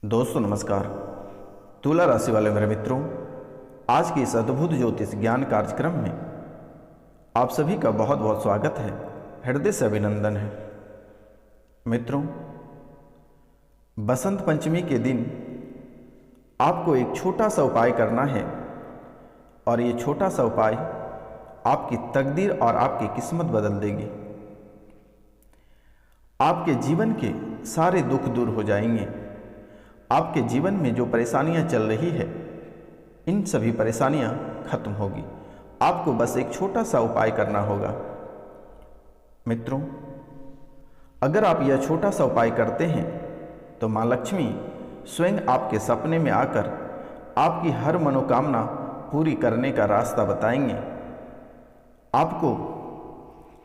दोस्तों नमस्कार। तुला राशि वाले मेरे मित्रों, आज की इस अद्भुत ज्योतिष ज्ञान कार्यक्रम में आप सभी का बहुत बहुत स्वागत है, हृदय से अभिनंदन है। मित्रों, बसंत पंचमी के दिन आपको एक छोटा सा उपाय करना है और ये छोटा सा उपाय आपकी तकदीर और आपकी किस्मत बदल देगी। आपके जीवन के सारे दुख दूर हो जाएंगे। आपके जीवन में जो परेशानियां चल रही है, इन सभी परेशानियां खत्म होगी। आपको बस एक छोटा सा उपाय करना होगा। मित्रों, अगर आप यह छोटा सा उपाय करते हैं तो माँ लक्ष्मी स्वयं आपके सपने में आकर आपकी हर मनोकामना पूरी करने का रास्ता बताएंगे। आपको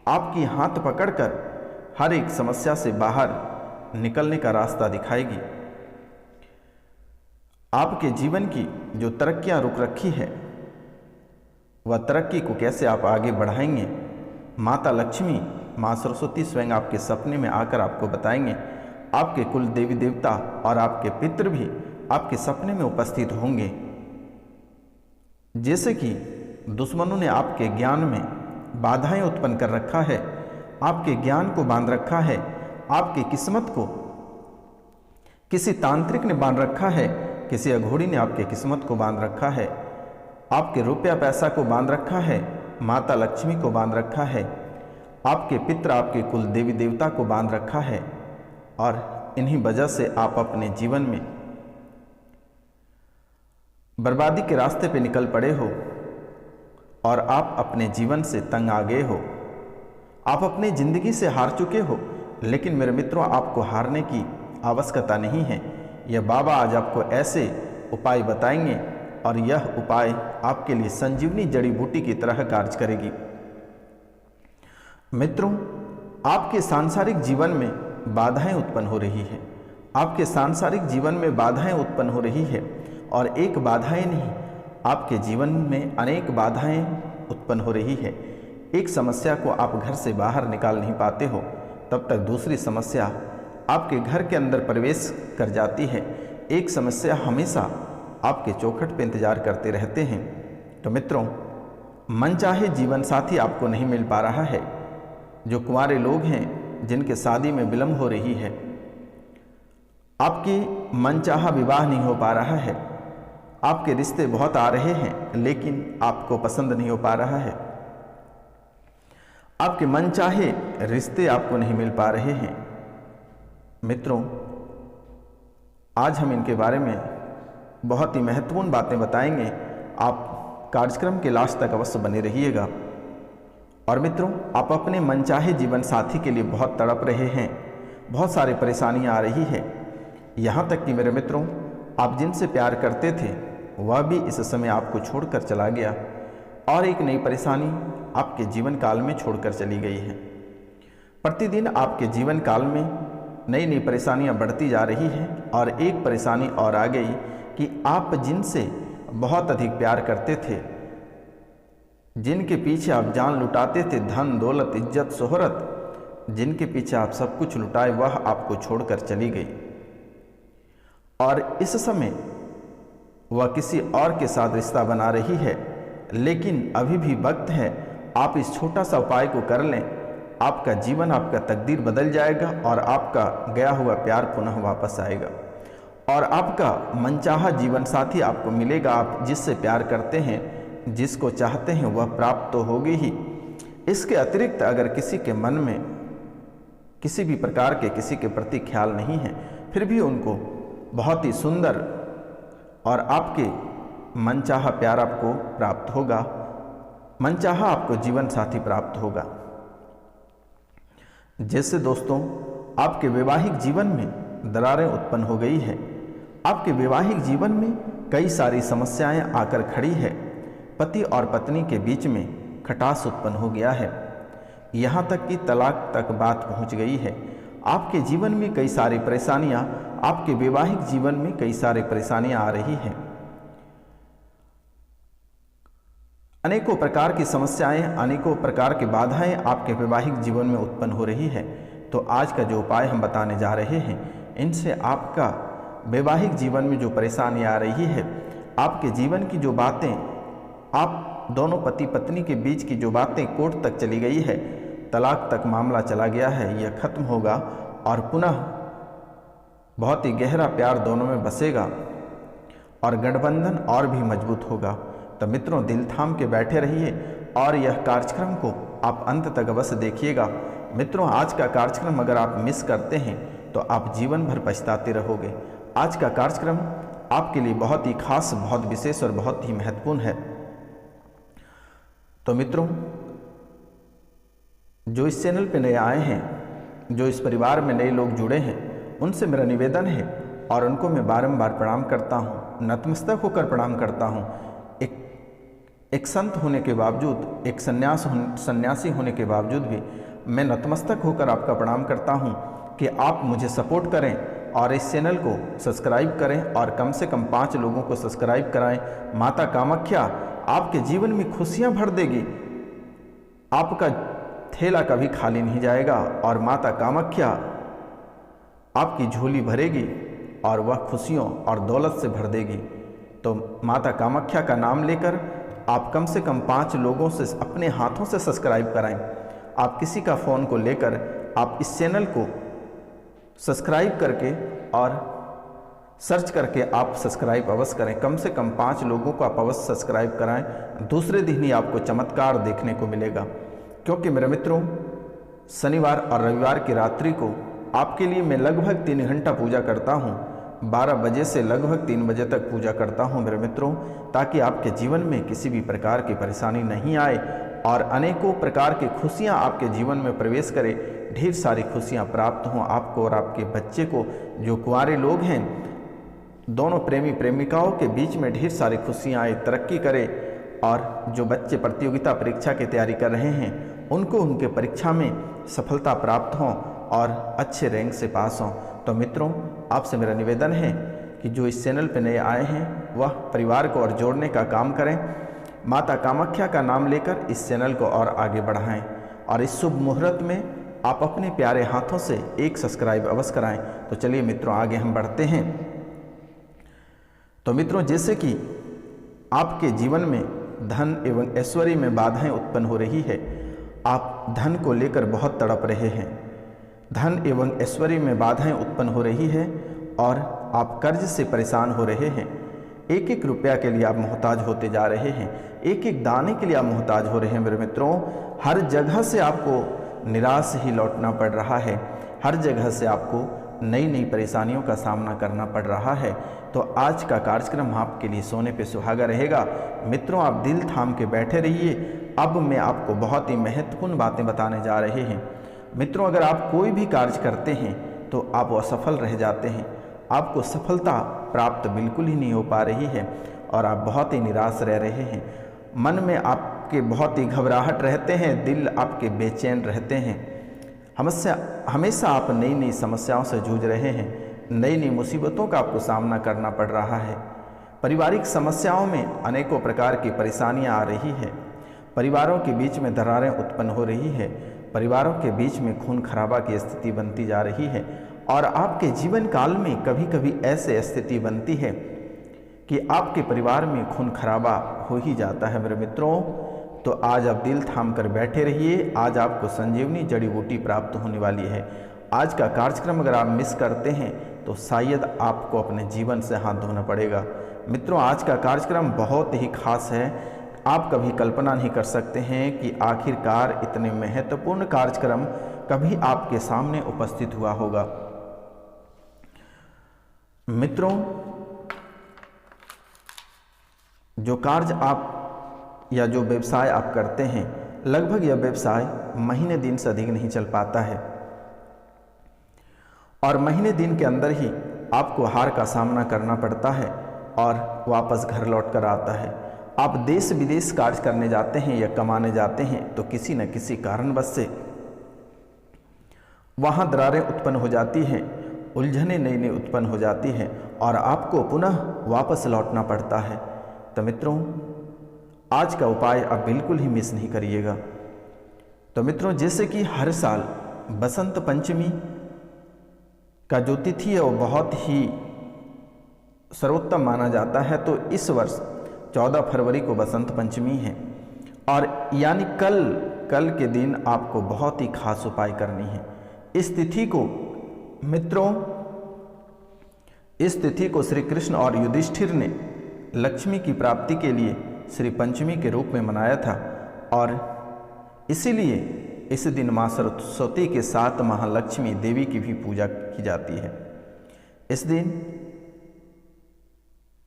आपकी हाथ पकड़कर हर एक समस्या से बाहर निकलने का रास्ता दिखाएगी। आपके जीवन की जो तरक्कियां रुक रखी है, वह तरक्की को कैसे आप आगे बढ़ाएंगे, माता लक्ष्मी, माँ सरस्वती स्वयं आपके सपने में आकर आपको बताएंगे। आपके कुल देवी देवता और आपके पितृ भी आपके सपने में उपस्थित होंगे। जैसे कि दुश्मनों ने आपके ज्ञान में बाधाएं उत्पन्न कर रखा है, आपके ज्ञान को बांध रखा है, आपकी किस्मत को किसी तांत्रिक ने बांध रखा है, किसी अघोड़ी ने आपकी किस्मत को बांध रखा है, आपके रुपया पैसा को बांध रखा है, माता लक्ष्मी को बांध रखा है, आपके पितृ आपके कुल देवी देवता को बांध रखा है। और इन्हीं वजह से आप अपने जीवन में बर्बादी के रास्ते पे निकल पड़े हो और आप अपने जीवन से तंग आ गए हो। आप अपनी जिंदगी से हार चुके हो, लेकिन मेरे मित्रों, आपको हारने की आवश्यकता नहीं है। यह बाबा आज आपको ऐसे उपाय बताएंगे और यह उपाय आपके लिए संजीवनी जड़ी बूटी की तरह कार्य करेगी। मित्रों, आपके सांसारिक जीवन में बाधाएं उत्पन्न हो रही है। आपके सांसारिक जीवन में बाधाएं उत्पन्न हो रही है और एक बाधाएं नहीं, आपके जीवन में अनेक बाधाएं उत्पन्न हो रही है। एक समस्या को आप घर से बाहर निकाल नहीं पाते हो, तब तक दूसरी समस्या आपके घर के अंदर प्रवेश कर जाती है। एक समस्या हमेशा आपके चौखट पे इंतजार करते रहते हैं। तो मित्रों, मनचाहे जीवन साथी आपको नहीं मिल पा रहा है। जो कुंवारे लोग हैं जिनके शादी में विलंब हो रही है, आपकी मनचाहा विवाह नहीं हो पा रहा है। आपके रिश्ते बहुत आ रहे हैं लेकिन आपको पसंद नहीं हो पा रहा है। आपके मनचाहे रिश्ते आपको नहीं मिल पा रहे हैं। मित्रों, आज हम इनके बारे में बहुत ही महत्वपूर्ण बातें बताएंगे। आप कार्यक्रम के लास्ट तक अवश्य बने रहिएगा। और मित्रों, आप अपने मनचाहे जीवन साथी के लिए बहुत तड़प रहे हैं, बहुत सारी परेशानियां आ रही है। यहाँ तक कि मेरे मित्रों, आप जिनसे प्यार करते थे वह भी इस समय आपको छोड़कर चला गया और एक नई परेशानी आपके जीवन काल में छोड़कर चली गई है। प्रतिदिन आपके जीवन काल में नई नई परेशानियां बढ़ती जा रही हैं और एक परेशानी और आ गई कि आप जिनसे बहुत अधिक प्यार करते थे, जिनके पीछे आप जान लुटाते थे, धन दौलत इज्जत शोहरत, जिनके पीछे आप सब कुछ लुटाए, वह आपको छोड़कर चली गई और इस समय वह किसी और के साथ रिश्ता बना रही है। लेकिन अभी भी वक्त है, आप इस छोटा सा उपाय को कर लें। आपका जीवन, आपका तकदीर बदल जाएगा और आपका गया हुआ प्यार पुनः वापस आएगा और आपका मनचाहा जीवन साथी आपको मिलेगा। आप जिससे प्यार करते हैं, जिसको चाहते हैं, वह प्राप्त तो होगी ही। इसके अतिरिक्त अगर किसी के मन में किसी भी प्रकार के किसी के प्रति ख्याल नहीं है, फिर भी उनको बहुत ही सुंदर और आपके मनचाहा प्यार आपको प्राप्त होगा, मनचाहा आपको जीवन साथी प्राप्त होगा। जैसे दोस्तों, आपके वैवाहिक जीवन में दरारें उत्पन्न हो गई है, आपके वैवाहिक जीवन में कई सारी समस्याएं आकर खड़ी है, पति और पत्नी के बीच में खटास उत्पन्न हो गया है, यहाँ तक कि तलाक तक बात पहुँच गई है। आपके जीवन में कई सारी परेशानियां, आपके वैवाहिक जीवन में कई सारी परेशानियां आ रही हैं, अनेकों प्रकार की समस्याएं, अनेकों प्रकार की बाधाएं आपके वैवाहिक जीवन में उत्पन्न हो रही है। तो आज का जो उपाय हम बताने जा रहे हैं, इनसे आपका वैवाहिक जीवन में जो परेशानी आ रही है, आपके जीवन की जो बातें, आप दोनों पति पत्नी के बीच की जो बातें कोर्ट तक चली गई है, तलाक तक मामला चला गया है, यह खत्म होगा और पुनः बहुत ही गहरा प्यार दोनों में बसेगा और गठबंधन और भी मजबूत होगा। तो मित्रों, दिल थाम के बैठे रहिए और यह कार्यक्रम को आप अंत तक अवश्य देखिएगा। मित्रों, आज का कार्यक्रम अगर आप मिस करते हैं तो आप जीवन भर पछताते रहोगे। आज का कार्यक्रम आपके लिए बहुत ही खास, बहुत विशेष और बहुत ही महत्वपूर्ण है। तो मित्रों, जो इस चैनल पर नए आए हैं, जो इस परिवार में नए लोग जुड़े हैं, उनसे मेरा निवेदन है और उनको मैं बारंबार प्रणाम करता हूँ, नतमस्तक होकर प्रणाम करता हूँ। एक संत होने के बावजूद, एक सन्यासी होने के बावजूद भी मैं नतमस्तक होकर आपका प्रणाम करता हूँ कि आप मुझे सपोर्ट करें और इस चैनल को सब्सक्राइब करें और कम से कम 5 लोगों को सब्सक्राइब कराएं। माता कामाख्या आपके जीवन में खुशियाँ भर देगी, आपका थैला कभी खाली नहीं जाएगा और माता कामाख्या आपकी झोली भरेगी और वह खुशियों और दौलत से भर देगी। तो माता कामाख्या का नाम लेकर आप कम से कम 5 लोगों से अपने हाथों से सब्सक्राइब कराएं। आप किसी का फ़ोन को लेकर आप इस चैनल को सब्सक्राइब करके और सर्च करके आप सब्सक्राइब अवश्य करें। कम से कम 5 लोगों को आप अवश्य सब्सक्राइब कराएं। दूसरे दिन ही आपको चमत्कार देखने को मिलेगा, क्योंकि मेरे मित्रों, शनिवार और रविवार की रात्रि को आपके लिए मैं लगभग 3 घंटा पूजा करता हूँ। 12 बजे से लगभग 3 बजे तक पूजा करता हूँ मेरे मित्रों, ताकि आपके जीवन में किसी भी प्रकार की परेशानी नहीं आए और अनेकों प्रकार की खुशियाँ आपके जीवन में प्रवेश करें। ढेर सारी खुशियाँ प्राप्त हों आपको और आपके बच्चे को। जो कुंवारे लोग हैं, दोनों प्रेमी प्रेमिकाओं के बीच में ढेर सारी खुशियाँ आए, तरक्की करे। और जो बच्चे प्रतियोगिता परीक्षा की तैयारी कर रहे हैं, उनको उनके परीक्षा में सफलता प्राप्त हों और अच्छे रैंक से पास हों। तो मित्रों, आपसे मेरा निवेदन है कि जो इस चैनल पर नए आए हैं, वह परिवार को और जोड़ने का काम करें। माता कामाख्या का नाम लेकर इस चैनल को और आगे बढ़ाएं और इस शुभ मुहूर्त में आप अपने प्यारे हाथों से एक सब्सक्राइब अवश्य कराएं। तो चलिए मित्रों, आगे हम बढ़ते हैं। तो मित्रों, जैसे कि आपके जीवन में धन एवं ऐश्वर्य में बाधाएं उत्पन्न हो रही है, आप धन को लेकर बहुत तड़प रहे हैं, धन एवं ऐश्वर्य में बाधाएं उत्पन्न हो रही है और आप कर्ज से परेशान हो रहे हैं। एक एक रुपया के लिए आप मोहताज होते जा रहे हैं, एक एक दाने के लिए आप मोहताज हो रहे हैं मेरे मित्रों। हर जगह से आपको निराश ही लौटना पड़ रहा है, हर जगह से आपको नई नई परेशानियों का सामना करना पड़ रहा है। तो आज का कार्यक्रम आपके लिए सोने पे सुहागा रहेगा। मित्रों, आप दिल थाम के बैठे रहिए। अब मैं आपको बहुत ही महत्वपूर्ण बातें बताने जा रहे हैं। मित्रों, अगर आप कोई भी कार्य करते हैं तो आप असफल रह जाते हैं, आपको सफलता प्राप्त बिल्कुल ही नहीं हो पा रही है और आप बहुत ही निराश रह रहे हैं। मन में आपके बहुत ही घबराहट रहते हैं, दिल आपके बेचैन रहते हैं। हमेशा आप नई नई समस्याओं से जूझ रहे हैं, नई नई मुसीबतों का आपको सामना करना पड़ रहा है। पारिवारिक समस्याओं में अनेकों प्रकार की परेशानियां आ रही है, परिवारों के बीच में दरारें उत्पन्न हो रही है, परिवारों के बीच में खून खराबा की स्थिति बनती जा रही है और आपके जीवन काल में कभी कभी ऐसे स्थिति बनती है कि आपके परिवार में खून खराबा हो ही जाता है मेरे मित्रों। तो आज आप दिल थाम कर बैठे रहिए, आज आपको संजीवनी जड़ी बूटी प्राप्त होने वाली है। आज का कार्यक्रम अगर आप मिस करते हैं तो शायद आपको अपने जीवन से हाथ धोना पड़ेगा। मित्रों, आज का कार्यक्रम बहुत ही खास है। आप कभी कल्पना नहीं कर सकते हैं कि आखिरकार इतने महत्वपूर्ण कार्यक्रम कभी आपके सामने उपस्थित हुआ होगा। मित्रों, जो कार्य आप या जो व्यवसाय आप करते हैं, लगभग यह व्यवसाय महीने दिन से अधिक नहीं चल पाता है और महीने दिन के अंदर ही आपको हार का सामना करना पड़ता है और वापस घर लौट कर आता है। आप देश विदेश कार्य करने जाते हैं या कमाने जाते हैं तो किसी न किसी कारणवश से वहाँ दरारें उत्पन्न हो जाती हैं, उलझनें नई नई उत्पन्न हो जाती हैं और आपको पुनः वापस लौटना पड़ता है। तो मित्रों, आज का उपाय आप बिल्कुल ही मिस नहीं करिएगा। तो मित्रों, जैसे कि हर साल बसंत पंचमी का जो तिथि है वो बहुत ही सर्वोत्तम माना जाता है, तो इस वर्ष 14 फरवरी को बसंत पंचमी है और यानी कल के दिन आपको बहुत ही खास उपाय करनी है। इस तिथि को मित्रों, इस तिथि को श्री कृष्ण और युधिष्ठिर ने लक्ष्मी की प्राप्ति के लिए श्री पंचमी के रूप में मनाया था और इसीलिए इस दिन माँ सरस्वती के साथ महालक्ष्मी देवी की भी पूजा की जाती है। इस दिन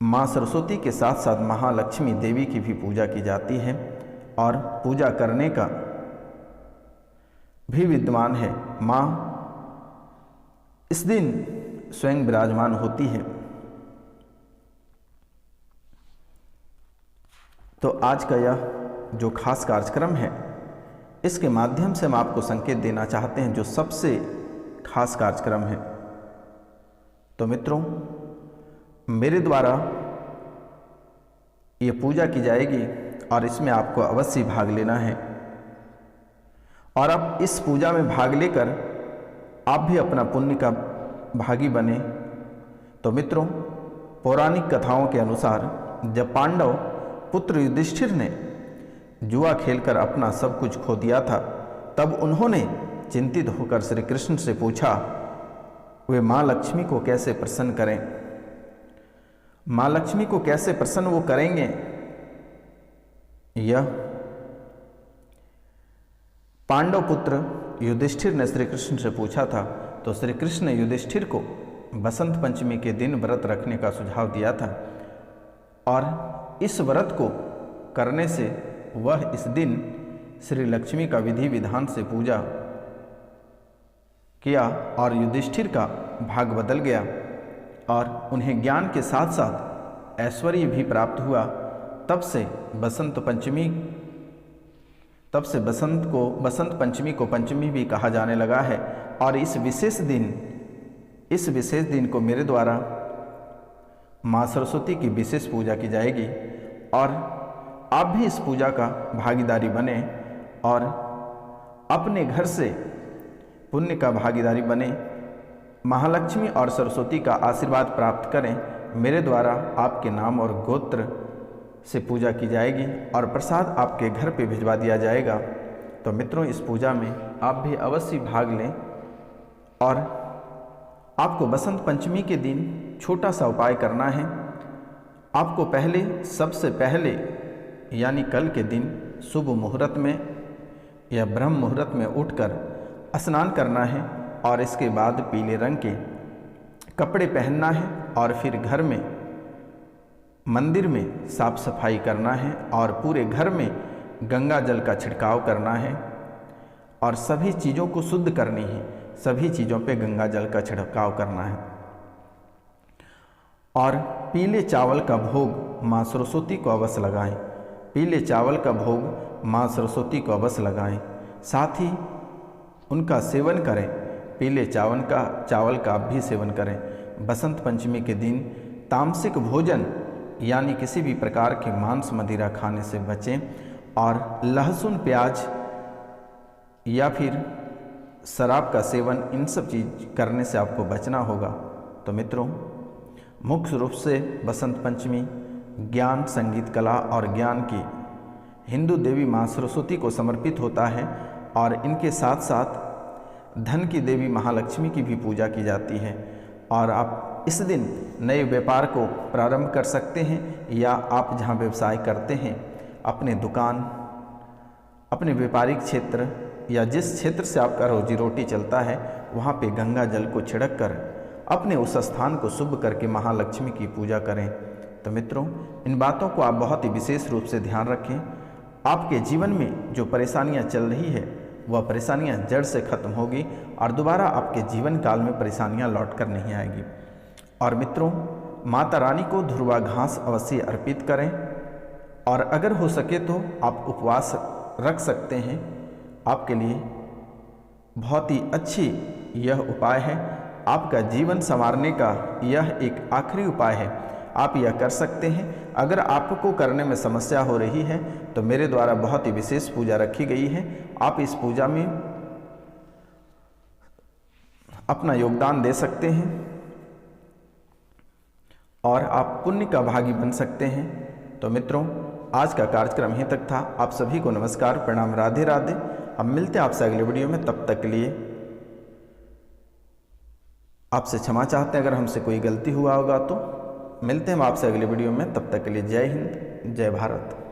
माँ सरस्वती के साथ साथ महालक्ष्मी देवी की भी पूजा की जाती है और पूजा करने का भी विद्यमान है। माँ इस दिन स्वयं विराजमान होती है। तो आज का यह जो खास कार्यक्रम है, इसके माध्यम से हम आपको संकेत देना चाहते हैं जो सबसे खास कार्यक्रम है। तो मित्रों, मेरे द्वारा ये पूजा की जाएगी और इसमें आपको अवश्य भाग लेना है और आप इस पूजा में भाग लेकर आप भी अपना पुण्य का भागी बने। तो मित्रों, पौराणिक कथाओं के अनुसार जब पांडव पुत्र युधिष्ठिर ने जुआ खेलकर अपना सब कुछ खो दिया था, तब उन्होंने चिंतित होकर श्री कृष्ण से पूछा वे माँ लक्ष्मी को कैसे प्रसन्न करें, माँ लक्ष्मी को कैसे प्रसन्न वो करेंगे। यह पांडव पुत्र युधिष्ठिर ने श्री कृष्ण से पूछा था। तो श्री कृष्ण ने युधिष्ठिर को बसंत पंचमी के दिन व्रत रखने का सुझाव दिया था और इस व्रत को करने से वह इस दिन श्री लक्ष्मी का विधि विधान से पूजा किया और युधिष्ठिर का भाग बदल गया और उन्हें ज्ञान के साथ साथ ऐश्वर्य भी प्राप्त हुआ। तब से बसंत पंचमी को पंचमी भी कहा जाने लगा है और इस विशेष दिन को मेरे द्वारा माँ सरस्वती की विशेष पूजा की जाएगी और आप भी इस पूजा का भागीदारी बने और अपने घर से पुण्य का भागीदारी बने, महालक्ष्मी और सरस्वती का आशीर्वाद प्राप्त करें। मेरे द्वारा आपके नाम और गोत्र से पूजा की जाएगी और प्रसाद आपके घर पे भिजवा दिया जाएगा। तो मित्रों, इस पूजा में आप भी अवश्य भाग लें और आपको बसंत पंचमी के दिन छोटा सा उपाय करना है। आपको सबसे पहले यानी कल के दिन शुभ मुहूर्त में या ब्रह्म मुहूर्त में उठकर स्नान करना है और इसके बाद पीले रंग के कपड़े पहनना है और फिर घर में मंदिर में साफ सफाई करना है और पूरे घर में गंगा जल का छिड़काव करना है और सभी चीज़ों को शुद्ध करनी है, सभी चीज़ों पे गंगा जल का छिड़काव करना है और पीले चावल का भोग माँ सरस्वती को अवश्य लगाएं। पीले चावल का भोग माँ सरस्वती को अवश्य लगाएं, साथ ही उनका सेवन करें। पीले चावल का आप भी सेवन करें। बसंत पंचमी के दिन तामसिक भोजन यानी किसी भी प्रकार के मांस मदिरा खाने से बचें और लहसुन प्याज या फिर शराब का सेवन, इन सब चीज़ करने से आपको बचना होगा। तो मित्रों, मुख्य रूप से बसंत पंचमी ज्ञान, संगीत, कला और ज्ञान की हिंदू देवी माँ सरस्वती को समर्पित होता है और इनके साथ साथ धन की देवी महालक्ष्मी की भी पूजा की जाती है और आप इस दिन नए व्यापार को प्रारंभ कर सकते हैं या आप जहाँ व्यवसाय करते हैं, अपने दुकान, अपने व्यापारिक क्षेत्र या जिस क्षेत्र से आपका रोजी रोटी चलता है, वहाँ पे गंगा जल को छिड़क कर अपने उस स्थान को शुभ करके महालक्ष्मी की पूजा करें। तो मित्रों, इन बातों को आप बहुत ही विशेष रूप से ध्यान रखें। आपके जीवन में जो परेशानियां चल रही है वह परेशानियां जड़ से खत्म होगी और दोबारा आपके जीवन काल में परेशानियां लौट कर नहीं आएगी। और मित्रों, माता रानी को धुरवा घास अवश्य अर्पित करें और अगर हो सके तो आप उपवास रख सकते हैं। आपके लिए बहुत ही अच्छी यह उपाय है। आपका जीवन संवारने का यह एक आखिरी उपाय है, आप यह कर सकते हैं। अगर आपको करने में समस्या हो रही है तो मेरे द्वारा बहुत ही विशेष पूजा रखी गई है। आप इस पूजा में अपना योगदान दे सकते हैं और आप पुण्य का भागी बन सकते हैं। तो मित्रों, आज का कार्यक्रम यहीं तक था। आप सभी को नमस्कार, प्रणाम, राधे राधे। अब मिलते हैं आपसे अगले वीडियो में। तब तक के लिए आपसे क्षमा चाहते हैं अगर हमसे कोई गलती हुआ होगा तो। मिलते हैं हम आपसे अगले वीडियो में। तब तक के लिए जय हिंद, जय भारत।